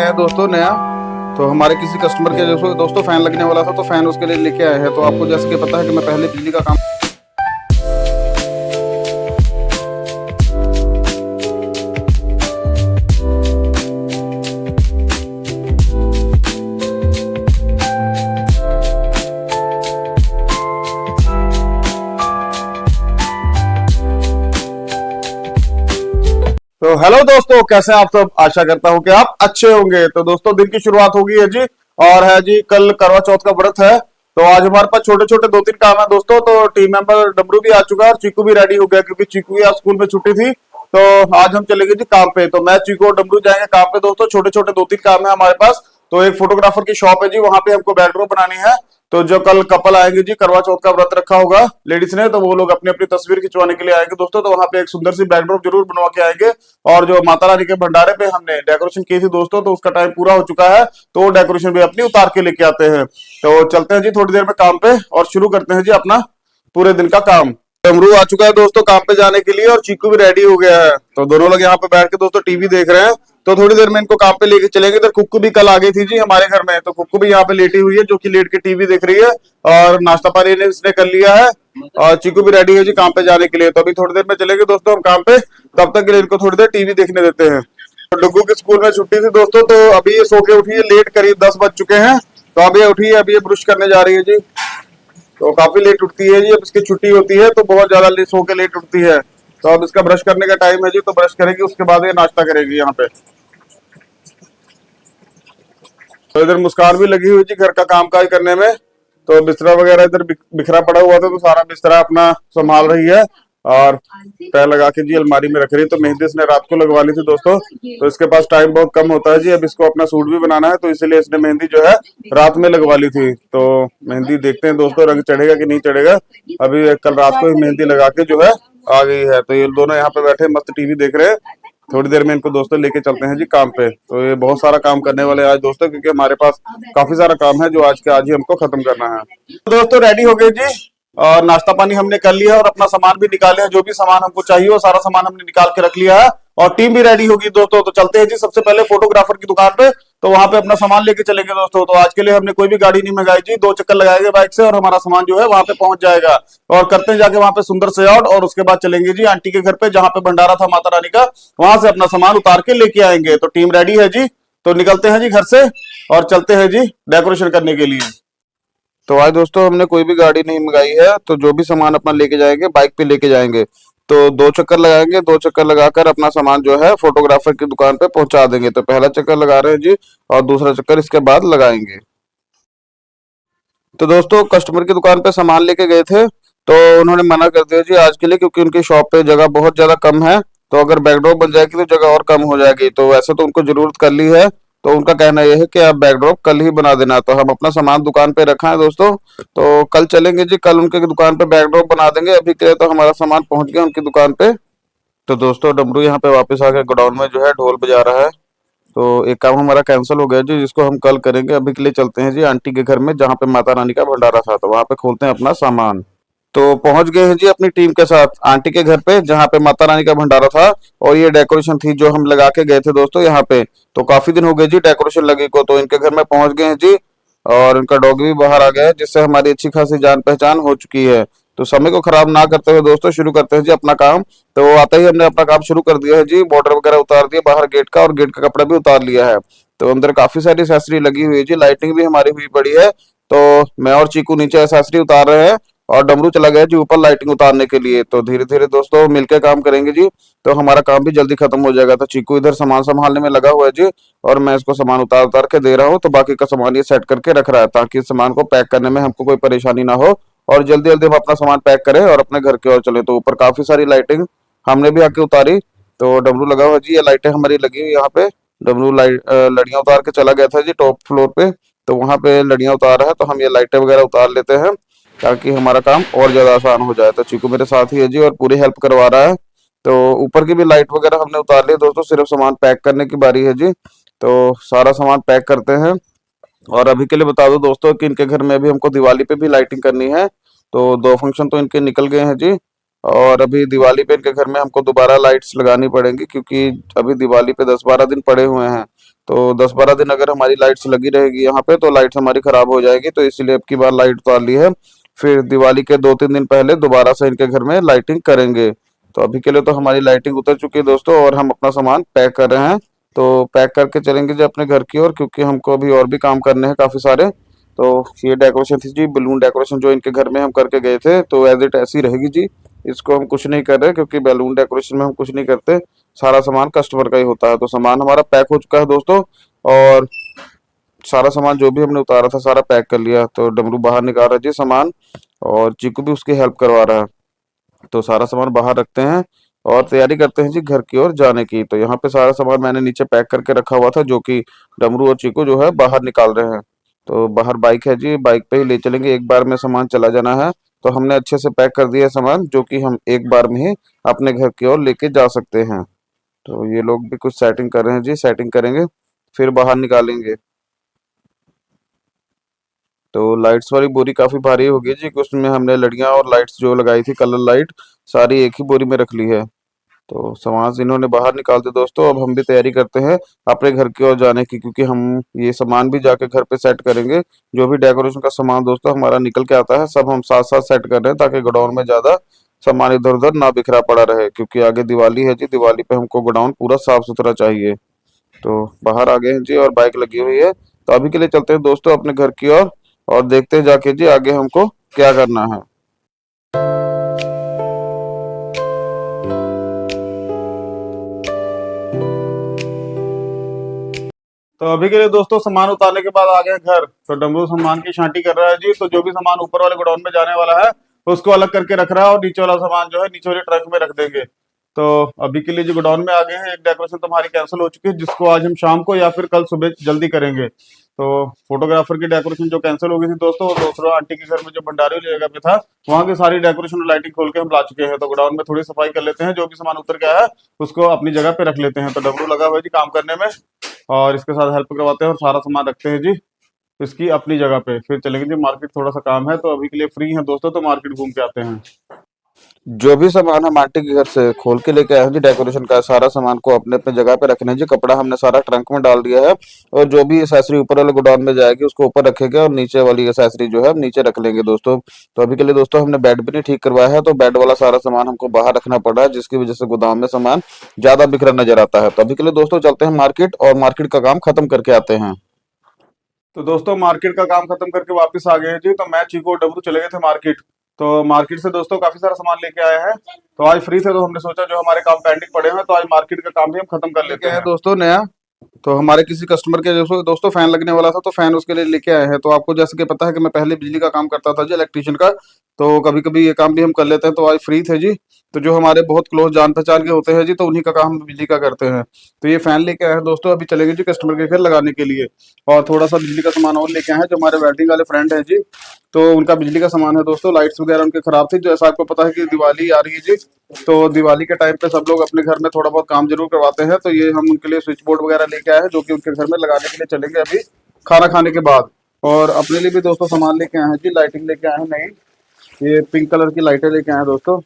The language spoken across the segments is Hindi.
हैं दोस्तों नया। तो हमारे किसी कस्टमर के दोस्तों फैन लगने वाला था, तो फैन उसके लिए लेके आए हैं। तो आपको जैसे कि पता है कि मैं पहले बिजली का काम। तो हेलो दोस्तों, कैसे हैं आप सब। आशा करता हूं कि आप अच्छे होंगे। तो दोस्तों दिन की शुरुआत होगी है जी, और है जी कल करवा चौथ का व्रत है। तो आज हमारे पास छोटे छोटे दो तीन काम है दोस्तों। तो टीम मेंबर डमरू भी आ चुका है और चीकू भी रेडी हो गया, क्योंकि चीकू की आज स्कूल में छुट्टी थी। तो आज हम चलेंगे जी काम पे। तो मैं, चीकू और डमरू जाएंगे काम पे दोस्तों। छोटे छोटे दो तीन काम है हमारे पास। तो एक फोटोग्राफर की शॉप है जी, वहां पे हमको बैकड्रॉप बनानी है। तो जो कल कपल आएंगे जी, करवा चौथ का व्रत रखा होगा लेडीज ने, तो वो लोग अपनी अपनी तस्वीर खिंचवाने के लिए आएंगे दोस्तों। तो वहां पे एक सुंदर सी बैकड्रॉप जरूर बनवा के आएंगे। और जो माता रानी के भंडारे पे हमने डेकोरेशन की थी दोस्तों, तो उसका टाइम पूरा हो चुका है। तो वो डेकोरेशन भी अपनी उतार के लेके आते हैं। तो चलते हैं जी थोड़ी देर में काम पे और शुरू करते हैं जी अपना पूरे दिन का काम। डमरू आ चुका है दोस्तों काम पे जाने के लिए, और चीकू भी रेडी हो गया है। तो दोनों लोग यहाँ पे बैठ के दोस्तों टीवी देख रहे हैं। तो थोड़ी देर में इनको काम पे लेके चलेंगे। इधर कुक्कू भी कल आ गई थी जी हमारे घर में। तो कुक्कू भी यहाँ पे लेटी हुई है, जो कि लेट के टीवी देख रही है। और नाश्ता पानी ने इसने कर लिया है। और चीकू भी रेडी है जी काम पे जाने के लिए। तो अभी थोड़ी देर में चलेंगे दोस्तों हम काम पे। तब तक के लिए इनको थोड़ी देर टीवी देखने देते हैं। तो डुग्गू की स्कूल में छुट्टी थी दोस्तों। तो अभी ये सो के उठी है लेट, करीब 10 बज चुके हैं। तो अभी ये उठी है, अभी ये ब्रश करने जा रही है जी। तो काफी लेट उठती है जी, अब इसकी छुट्टी होती है तो बहुत ज्यादा सो के लेट उठती है। तो अब इसका ब्रश करने का टाइम है जी, तो ब्रश करेगी, उसके बाद ये नाश्ता करेगी यहाँ पे। तो इधर मुस्कान भी लगी हुई जी घर का काम काज करने में। तो बिस्तरा वगैरह इधर बिखरा पड़ा हुआ था, तो सारा बिस्तरा अपना संभाल रही है। और पैर लगा के जी अलमारी में रख रही है। तो मेहंदी इसने रात को लगवा ली थी दोस्तों। तो इसके पास टाइम बहुत कम होता है जी, अब इसको अपना सूट भी बनाना है, तो इसलिए इसने मेहंदी जो है रात में लगवा ली थी। तो मेहंदी देखते हैं दोस्तों रंग चढ़ेगा कि नहीं चढ़ेगा। अभी कल रात को ही मेहंदी लगा के जो है आ गई है। तो ये दोनों यहाँ पे बैठे मस्त टीवी देख रहे हैं। थोड़ी देर में इनको दोस्तों लेके चलते हैं जी काम पे। तो ये बहुत सारा काम करने वाले हैं आज दोस्तों, क्योंकि हमारे पास काफी सारा काम है जो आज के आज ही हमको खत्म करना है। तो दोस्तों रेडी हो गए जी, और नाश्ता पानी हमने कर लिया और अपना सामान भी निकाले हैं। जो भी सामान हमको चाहिए वो सारा सामान हमने निकाल के रख लिया है। और टीम भी रेडी होगी दोस्तों। तो चलते हैं जी सबसे पहले फोटोग्राफर की दुकान पे। तो वहां पे अपना सामान लेके चलेंगे दोस्तों। तो आज के लिए हमने कोई भी गाड़ी नहीं मंगाई जी, 2 चक्कर लगाएंगे बाइक से और हमारा सामान जो है वहां पे पहुंच जाएगा। और करते हैं जाके वहां पे सुंदर सजावट, और उसके बाद चलेंगे जी आंटी के घर पे, जहां पे भंडारा था माता रानी का। वहां से अपना सामान उतार के लेके आएंगे। तो टीम रेडी है जी, तो निकलते हैं जी घर से और चलते हैं जी डेकोरेशन करने के लिए। तो आज दोस्तों हमने कोई भी गाड़ी नहीं मंगाई है। तो जो भी सामान अपना लेके जाएंगे बाइक पे लेके जाएंगे। तो 2 चक्कर लगाएंगे, 2 चक्कर लगाकर अपना सामान जो है फोटोग्राफर की दुकान पे पहुंचा देंगे। तो पहला चक्कर लगा रहे हैं जी, और दूसरा चक्कर इसके बाद लगाएंगे। तो दोस्तों कस्टमर की दुकान पे सामान लेके गए थे, तो उन्होंने मना कर दिया जी आज के लिए, क्योंकि उनकी शॉप पे जगह बहुत ज्यादा कम है। तो अगर बैकड्रॉप बन जाएगी तो जगह और कम हो जाएगी। तो वैसे तो उनको जरूरत कर ली है, तो उनका कहना यह है कि आप बैकड्रॉप कल ही बना देना। तो हम अपना सामान दुकान पे रखा है दोस्तों। तो कल चलेंगे जी, कल उनके दुकान पे बैकड्रॉप बना देंगे। अभी के लिए तो हमारा सामान पहुंच गया उनकी दुकान पे। तो दोस्तों डमरू यहाँ पे वापस आके गोडाउन में जो है ढोल बजा रहा है। तो एक काम हमारा कैंसिल हो गया जी, जिसको हम कल करेंगे। अभी के लिए चलते हैं जी आंटी के घर में, जहाँ पे माता रानी का भंडारा था। तो वहां पे खोलते हैं अपना सामान। तो पहुंच गए हैं जी अपनी टीम के साथ आंटी के घर पे, जहाँ पे माता रानी का भंडारा था। और ये डेकोरेशन थी जो हम लगा के गए थे दोस्तों यहाँ पे। तो काफी दिन हो गए जी डेकोरेशन लगी को। तो इनके घर में पहुंच गए हैं जी, और इनका डॉग भी बाहर आ गया है, जिससे हमारी अच्छी खासी जान पहचान हो चुकी है। तो समय को खराब ना करते हुए दोस्तों शुरू करते हैं जी अपना काम। तो आते ही हमने अपना काम शुरू कर दिया है जी। बॉर्डर वगैरह उतार दिया बाहर गेट का, और गेट का कपड़ा भी उतार लिया है। तो अंदर काफी सारी एसेसरी लगी हुई है जी, लाइटिंग भी हमारी हुई पड़ी है। तो मैं और चीकू नीचे एसेसरी उतार रहे हैं, और डमरू चला गया जी ऊपर लाइटिंग उतारने के लिए। तो धीरे धीरे दोस्तों मिलकर काम करेंगे जी, तो हमारा काम भी जल्दी खत्म हो जाएगा। तो चीकू इधर सामान संभालने में लगा हुआ है जी, और मैं इसको सामान उतार उतार के दे रहा हूँ। तो बाकी का सामान ये सेट करके रख रहा है, ताकि इस सामान को पैक करने में हमको कोई परेशानी ना हो, और जल्दी जल्दी हम अपना सामान पैक करें और अपने घर की ओर चले। तो ऊपर काफी सारी लाइटिंग हमने भी आके उतारी। तो डमरू लगा हुआ जी, ये लाइटें हमारी लगी हुई यहाँ पे। डमरू लड़ियां उतार के चला गया था जी टॉप फ्लोर पे। तो वहां पे लड़ियां उतार रहा है, तो हम ये लाइटें वगैरह उतार लेते हैं, ताकि हमारा काम और ज्यादा आसान हो जाए। तो चीकू मेरे साथ ही है जी, और पूरी हेल्प करवा रहा है। तो ऊपर की भी लाइट वगैरह हमने उतार ली दोस्तों, सिर्फ सामान पैक करने की बारी है जी। तो सारा सामान पैक करते हैं। और अभी के लिए बता दो दोस्तों कि इनके घर में अभी हमको दिवाली पे भी लाइटिंग करनी है। तो 2 फंक्शन तो इनके निकल गए हैं जी, और अभी दिवाली पे इनके घर में हमको दोबारा लाइट्स लगानी पड़ेंगी, क्योंकि अभी दिवाली पे 10-12 दिन पड़े हुए हैं। तो 10-12 दिन अगर हमारी लाइट्स लगी रहेगी यहाँ पे तो लाइट्स हमारी खराब हो जाएगी, तो इसीलिए अब की बार लाइट उतार ली है। फिर दिवाली के 2-3 दिन पहले दोबारा से इनके घर में लाइटिंग करेंगे। तो अभी के लिए तो हमारी लाइटिंग उतर चुकी है दोस्तों, और हम अपना सामान पैक कर रहे हैं। तो पैक करके चलेंगे जी अपने घर की ओर, क्योंकि हमको अभी और भी काम करने हैं काफी सारे। तो ये डेकोरेशन थी जी, बलून डेकोरेशन जो इनके घर में हम करके गए थे, तो एज इट ऐसी रहेगी जी। इसको हम कुछ नहीं कर रहे, क्योंकि बैलून डेकोरेशन में हम कुछ नहीं करते, सारा सामान कस्टमर का ही होता है। तो सामान हमारा पैक हो चुका है दोस्तों, और सारा सामान जो भी हमने उतारा था सारा पैक कर लिया। तो डमरू बाहर निकाल रहा है जी सामान, और चीकू भी उसकी हेल्प करवा रहा है। तो सारा सामान बाहर रखते हैं और तैयारी करते हैं जी घर की ओर जाने की। तो यहाँ पे सारा सामान मैंने नीचे पैक करके रखा हुआ था, जो कि डमरू और चीकू जो है बाहर निकाल रहे हैं। तो बाहर बाइक है जी, बाइक पे ही ले चलेंगे, एक बार में सामान चला जाना है। तो हमने अच्छे से पैक कर दिया है सामान, जो कि हम एक बार में ही अपने घर की ओर लेके जा सकते हैं। तो ये लोग भी कुछ सेटिंग कर रहे हैं जी, सेटिंग करेंगे फिर बाहर निकालेंगे। तो लाइट्स वाली बोरी काफी भारी होगी जी, कि उसमें हमने लड़ियां और लाइट्स जो लगाई थी कलर लाइट, सारी एक ही बोरी में रख ली है। तो सामान से इन्होंने बाहर निकाल दिया दोस्तों। अब हम भी तैयारी करते हैं अपने घर की ओर जाने की, क्योंकि हम ये सामान भी जाके घर पे सेट करेंगे। जो भी डेकोरेशन का सामान दोस्तों हमारा निकल के आता है, सब हम साथ साथ सेट कर रहे हैं, ताकि गोडाउन में ज्यादा सामान इधर उधर ना बिखरा पड़ा रहे, क्योंकि आगे दिवाली है जी, दिवाली पे हमको गोडाउन पूरा साफ सुथरा चाहिए। तो बाहर आ गए हैं जी, और बाइक लगी हुई है। तो अभी के लिए चलते हैं दोस्तों अपने घर की ओर, और देखते हैं जाके जी आगे हमको क्या करना है। तो अभी के लिए दोस्तों सामान उतारने के बाद आ गए घर। तो डमरू सामान की छांटी कर रहा है जी। तो जो भी सामान ऊपर वाले गोडाउन में जाने वाला है उसको अलग करके रख रहा है, और नीचे वाला सामान जो है नीचे वाले ट्रक में रख देंगे। तो अभी के लिए जो गोडाउन में आ गए हैं, एक डेकोरेशन तो हमारी कैंसिल हो चुकी है, जिसको आज हम शाम को या फिर कल सुबह जल्दी करेंगे। तो फोटोग्राफर की डेकोरेशन जो कैंसिल हो गई थी दोस्तों, वो दूसरा आंटी के घर में जो भंडारी वाली जगह पे था, वहां की सारी डेकोरेशन और लाइटिंग खोल के हम ला चुके हैं। तो गोडाउन में थोड़ी सफाई कर लेते हैं, जो भी सामान उतर गया है उसको अपनी जगह पे रख लेते हैं। तो डमरू लगा हुआ है जी काम करने में, और इसके साथ हेल्प करवाते हैं और सारा सामान रखते हैं जी इसकी अपनी जगह पे। फिर चलेंगे जी मार्केट, थोड़ा सा काम है। तो अभी के लिए फ्री हैं दोस्तों, तो मार्केट घूम के आते हैं। जो भी सामान हम आंटी के घर से खोल के लेके आए हैं जी, डेकोरेशन का सारा सामान को अपने अपने जगह पे रखने हैं जी। कपड़ा हमने सारा ट्रंक में डाल दिया है, और जो भी एसेसरी ऊपर वाले गोडाउन में जाएगी उसको ऊपर रखेंगे, और नीचे वाली एसेसरी जो है हम नीचे रख लेंगे दोस्तों। तो अभी के लिए दोस्तों हमने बेड भी नहीं ठीक करवाया है, तो बेड वाला सारा सामान हमको बाहर रखना पड़ रहा है, जिसकी वजह से गोदाम में सामान ज्यादा बिखरा नजर आता है। तो अभी के लिए दोस्तों चलते हैं मार्केट, और मार्केट का काम खत्म करके आते हैं। तो दोस्तों मार्केट का काम खत्म करके वापस आ गए हैं जी। तो मैं चीकू और डब्लू चले गए थे मार्केट। तो मार्केट से दोस्तों काफी सारा सामान लेके आए हैं। तो आज फ्री थे, तो हमने सोचा जो हमारे काम पेंडिंग पड़े हैं, तो आज मार्केट का काम भी हम खत्म कर लेते हैं दोस्तों नया। तो हमारे किसी कस्टमर के दोस्तों फैन लगने वाला था, तो फैन उसके लिए लेके आए हैं। तो आपको जैसे कि पता है कि मैं पहले बिजली का काम करता था जी, इलेक्ट्रिशियन का। तो कभी कभी ये काम भी हम कर लेते हैं। तो आज फ्री थे जी। तो जो हमारे बहुत क्लोज जान पहचान के होते हैं जी, तो उन्हीं का काम हम बिजली का करते हैं। तो ये फैन लेके आए हैं दोस्तों, अभी चलेंगे जी कस्टमर के घर लगाने के लिए। और थोड़ा सा बिजली का सामान और लेके आए हैं, जो हमारे वेल्डिंग वाले फ्रेंड हैं जी। तो उनका बिजली का सामान है दोस्तों, लाइट्स वगैरह उनके खराब थी। जैसा आपको पता है कि दिवाली आ रही है जी, तो दिवाली के टाइम पे सब लोग अपने घर में थोड़ा बहुत काम जरूर करवाते हैं। तो ये हम उनके लिए स्विच बोर्ड वगैरह लेके आए हैं, जो कि उनके घर में लगाने के लिए चलेंगे अभी खाना खाने के बाद। और अपने लिए भी दोस्तों सामान लेके आए हैं जी, लाइटिंग लेके आए हैं नई। ये पिंक कलर की लाइटें लेके आए हैं दोस्तों,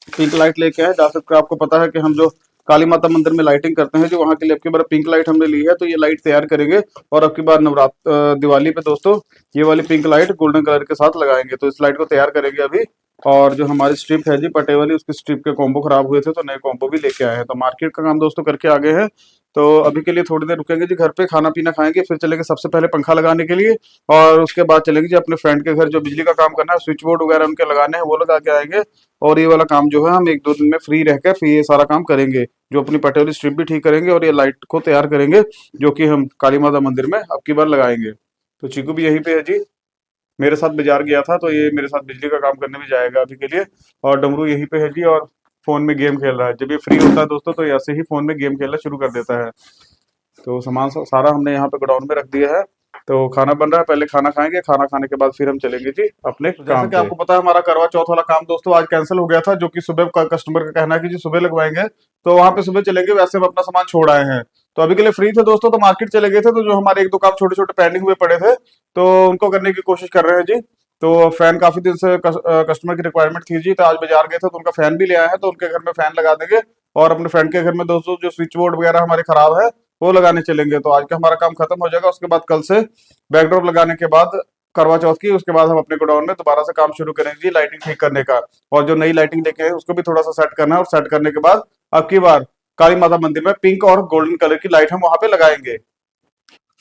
पिंक लाइट लेके आए। जा सकते आपको पता है कि हम जो काली माता मंदिर में लाइटिंग करते हैं जो, वहां के लिए अब की बार पिंक लाइट हमने ली है। तो ये लाइट तैयार करेंगे, और अब की बार नवरात्र दिवाली पे दोस्तों ये वाली पिंक लाइट गोल्डन कलर के साथ लगाएंगे। तो इस लाइट को तैयार करेंगे अभी। और जो हमारी स्ट्रिप है जी पटे वाली, उसकी स्ट्रिप के कॉम्बो खराब हुए थे, तो नए कॉम्बो भी लेके आए हैं। तो मार्केट का काम दोस्तों करके आ गए हैं। तो अभी के लिए थोड़ी देर रुकेंगे जी घर पे, खाना पीना खाएंगे, फिर चलेंगे सबसे पहले पंखा लगाने के लिए। और उसके बाद चलेंगे जी अपने फ्रेंड के घर, जो बिजली का काम करना है, स्विच बोर्ड वगैरह उनके लगाने हैं, वो लगा के आएंगे। और ये वाला काम जो है हम 1-2 दिन में फ्री रहकर फिर ये सारा काम करेंगे, जो अपनी पटेवाली स्ट्रिप भी ठीक करेंगे, और ये लाइट को तैयार करेंगे, जो कि हम काली माता मंदिर में अब की बार लगाएंगे। तो चीकू भी यहीं पे है जी, मेरे साथ बाजार गया था, तो ये मेरे साथ बिजली का काम करने भी जाएगा अभी के लिए। और डमरू यहीं पे है जी, और फोन में गेम खेल रहा है। जब ये फ्री होता है दोस्तों, तो ऐसे ही फोन में गेम खेलना शुरू कर देता है। तो सामान सारा हमने यहाँ पे गोडाउन में रख दिया है। तो खाना बन रहा है, पहले खाना खाएंगे, खाना खाने के बाद फिर हम चलेंगे जी अपने काम पे। आपको पता है हमारा करवा चौथ वाला काम दोस्तों आज कैंसिल हो गया था, जो कि सुबह का कस्टमर का कहना है कि जी सुबह लगवाएंगे। तो वहां पे सुबह चलेंगे, वैसे हम अपना सामान छोड़ आए हैं। तो अभी के लिए फ्री थे दोस्तों, तो मार्केट चले गए थे। तो जो हमारे 1-2 काम छोटे छोटे पेंडिंग हुए पड़े थे, तो उनको करने की कोशिश कर रहे हैं जी। तो फैन काफी दिन से कस्टमर की रिक्वायरमेंट थी जी, तो आज बाजार गए थे, तो उनका फैन भी ले आए हैं। तो उनके घर में फैन लगा देंगे। और अपने फ्रेंड के घर में दोस्तों जो स्विच बोर्ड वगैरह हमारे खराब है, वो लगाने चलेंगे। तो आज का हमारा काम खत्म हो जाएगा, उसके बाद कल से बैकड्रॉप लगाने के बाद करवा चौथ की, उसके बाद हम अपने गोडाउन में दोबारा से काम शुरू करेंगे जी, लाइटिंग ठीक करने का। और जो नई लाइटिंग लेके आए उसको भी थोड़ा सा सेट करना है, और सेट करने के बाद अब की बार काली माता मंदिर में पिंक और गोल्डन कलर की लाइट हम वहां पे लगाएंगे।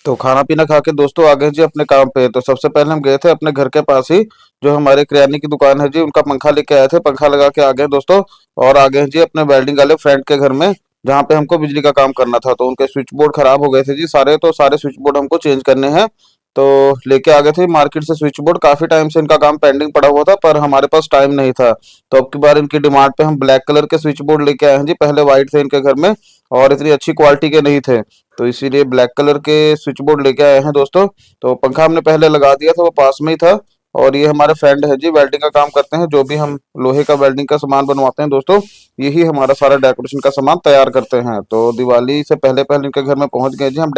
तो खाना पीना खा के दोस्तों आ गए जी अपने काम पे। तो सबसे पहले हम गए थे अपने घर के पास ही, जो हमारे किराने की दुकान है जी, उनका पंखा लेके आए थे, पंखा लगा के आ गए दोस्तों। और आ गए जी अपने वेल्डिंग वाले फ्रेंड के घर में, जहाँ पे हमको बिजली का काम करना था। तो उनके स्विच बोर्ड खराब हो गए थे जी सारे, तो सारे स्विच बोर्ड हमको चेंज करने हैं। तो लेके आ गए थे मार्केट से स्विच बोर्ड। काफी टाइम से इनका काम पेंडिंग पड़ा हुआ था, पर हमारे पास टाइम नहीं था। तो अब की बार इनकी डिमांड पे हम ब्लैक कलर के स्विच बोर्ड लेके आए हैं जी। पहले व्हाइट थे इनके घर में, और इतनी अच्छी क्वालिटी के नहीं थे, तो इसीलिए ब्लैक कलर के स्विच बोर्ड लेके आए हैं दोस्तों। तो पंखा हमने पहले लगा दिया था, वो पास में ही था। और ये हमारे फ्रेंड है जी, वेल्डिंग का काम करते हैं, जो भी हम लोहे का वेल्डिंग का सामान बनवाते हैं दोस्तों, यही हमारा सारा डेकोरेशन का सामान तैयार करते हैं। तो दिवाली से पहले पहले इनके घर में पहुंच गए जी हम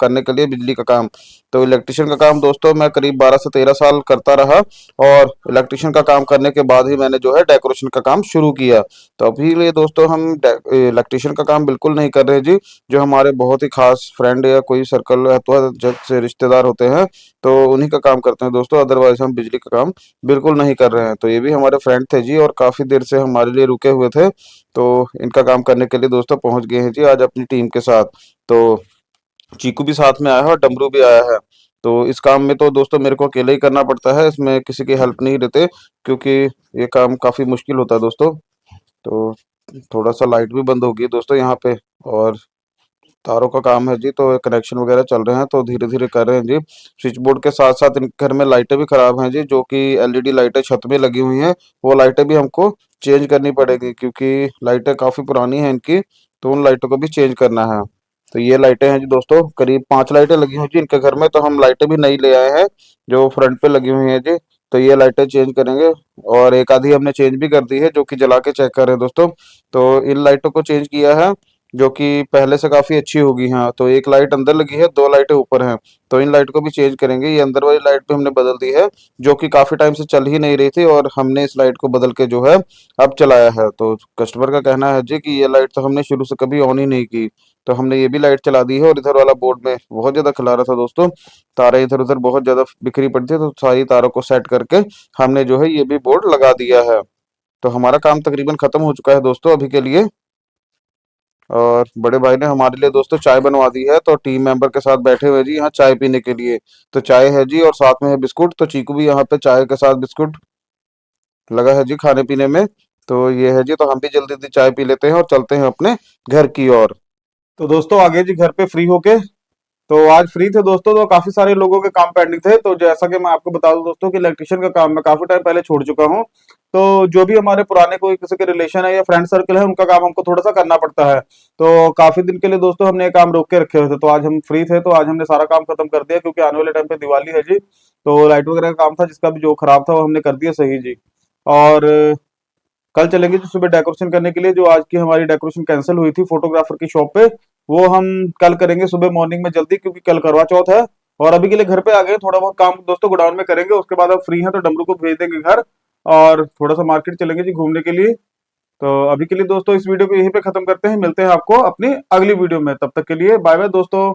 करने के लिए बिजली का काम। तो इलेक्ट्रिशियन का काम दोस्तों मैं करीब 12 से 13 साल करता रहा, और इलेक्ट्रिशियन का काम करने के बाद ही मैंने जो है डेकोरेशन का काम शुरू किया। तो अभी लिए दोस्तों हम इलेक्ट्रिशियन का काम बिल्कुल नहीं कर रहे जी। जो हमारे बहुत ही खास फ्रेंड या कोई सर्कल अथवा जग से रिश्तेदार होते हैं, तो उन्हीं का काम करते हैं दोस्तों। अदरवाइज हम बिजली का काम बिल्कुल नहीं कर रहे हैं। तो ये भी हमारे फ्रेंड थे जी, और काफी देर से हमारे लिए रुके हुए थे। तो इनका काम करने के लिए दोस्तों पहुंच गए हैं जी आज अपनी टीम के साथ। तो चीकू भी साथ में आया है और डमरू भी आया है। तो इस काम में तो दोस्तों मेरे को अकेले ही करना पड़ता है, इसमें किसी की हेल्प नहीं लेते, क्योंकि ये काम काफी मुश्किल होता है दोस्तों। तो थोड़ा सा लाइट भी बंद होगी दोस्तों यहाँ पे, और तारों का काम है जी, तो कनेक्शन वगैरह चल रहे हैं, तो धीरे धीरे कर रहे हैं जी। स्विच बोर्ड के साथ साथ इन घर में लाइटें भी खराब हैं जी, जो कि एलईडी लाइटें छत में लगी हुई हैं। वो लाइटें भी हमको चेंज करनी पड़ेगी, क्योंकि लाइटें काफी पुरानी हैं इनकी, तो उन लाइटों को भी चेंज करना है। तो ये लाइटें हैं जी दोस्तों, करीब 5 लाइटें लगी हुई जी इनके घर में, तो हम लाइटें भी नई ले आए हैं जो फ्रंट पे लगी हुई हैं जी। तो ये लाइटें चेंज करेंगे, और एक आधी हमने चेंज भी कर दी है, जो कि जला के चेक कर रहे हैं दोस्तों। तो इन लाइटों को चेंज किया है, जो कि पहले से काफी अच्छी होगी। हाँ, तो एक लाइट अंदर लगी है, 2 लाइटें ऊपर हैं। तो इन लाइट को भी चेंज करेंगे। ये अंदर वाली लाइट भी हमने बदल दी है, जो कि काफी टाइम से चल ही नहीं रही थी, और हमने इस लाइट को बदल के जो है अब चलाया है। तो कस्टमर का कहना है जी कि ये लाइट तो हमने शुरू से कभी ऑन ही नहीं की, तो हमने ये भी लाइट चला दी है। और इधर वाला बोर्ड में बहुत ज्यादा खिला रहा था दोस्तों, तारें इधर उधर बहुत ज्यादा बिखरी पड़ी थी, तो सारी तारों को सेट करके हमने जो है ये भी बोर्ड लगा दिया है। तो हमारा काम तकरीबन खत्म हो चुका है दोस्तों अभी के लिए। और बड़े भाई ने हमारे लिए दोस्तों चाय बनवा दी है, तो टीम मेंबर के साथ बैठे हुए जी यहाँ चाय पीने के लिए। तो चाय है जी, और साथ में है बिस्कुट। तो चीकू भी यहाँ पे चाय के साथ बिस्कुट लगा है जी खाने पीने में। तो ये है जी, तो हम भी जल्दी जल्दी चाय पी लेते हैं और चलते हैं अपने घर की ओर। तो दोस्तों आगे जी घर पे फ्री होके, तो आज फ्री थे दोस्तों, तो काफी सारे लोगों के काम पेंडिंग थे। तो जैसा कि मैं आपको बता दूं दोस्तों कि इलेक्ट्रिशियन का काम मैं काफी टाइम पहले छोड़ चुका हूं। तो जो भी हमारे पुराने कोई किसी के रिलेशन है या फ्रेंड सर्कल है, उनका काम हमको थोड़ा सा करना पड़ता है। तो काफी दिन के लिए दोस्तों हमने ये काम रोक के रखे हुए थे, तो आज हम फ्री थे, तो आज हमने सारा काम खत्म कर दिया, क्योंकि आने वाले टाइम पे दिवाली है जी। तो लाइट वगैरह का काम था, जिसका भी जो खराब था वो हमने कर दिया सही जी। और कल चलेंगे जी सुबह डेकोरेशन करने के लिए। जो आज की हमारी डेकोरेशन कैंसिल हुई थी फोटोग्राफर की शॉप पे, वो हम कल करेंगे सुबह मॉर्निंग में जल्दी, क्योंकि कल करवा चौथ है। और अभी के लिए घर पे आ गए, थोड़ा बहुत काम दोस्तों गोडाउन में करेंगे, उसके बाद अब फ्री हैं तो डमरू को भेज देंगे घर, और थोड़ा सा मार्केट चलेंगे जी घूमने के लिए। तो अभी के लिए दोस्तों इस वीडियो को यहीं पे खत्म करते हैं, मिलते हैं आपको अपनी अगली वीडियो में। तब तक के लिए बाय बाय दोस्तों।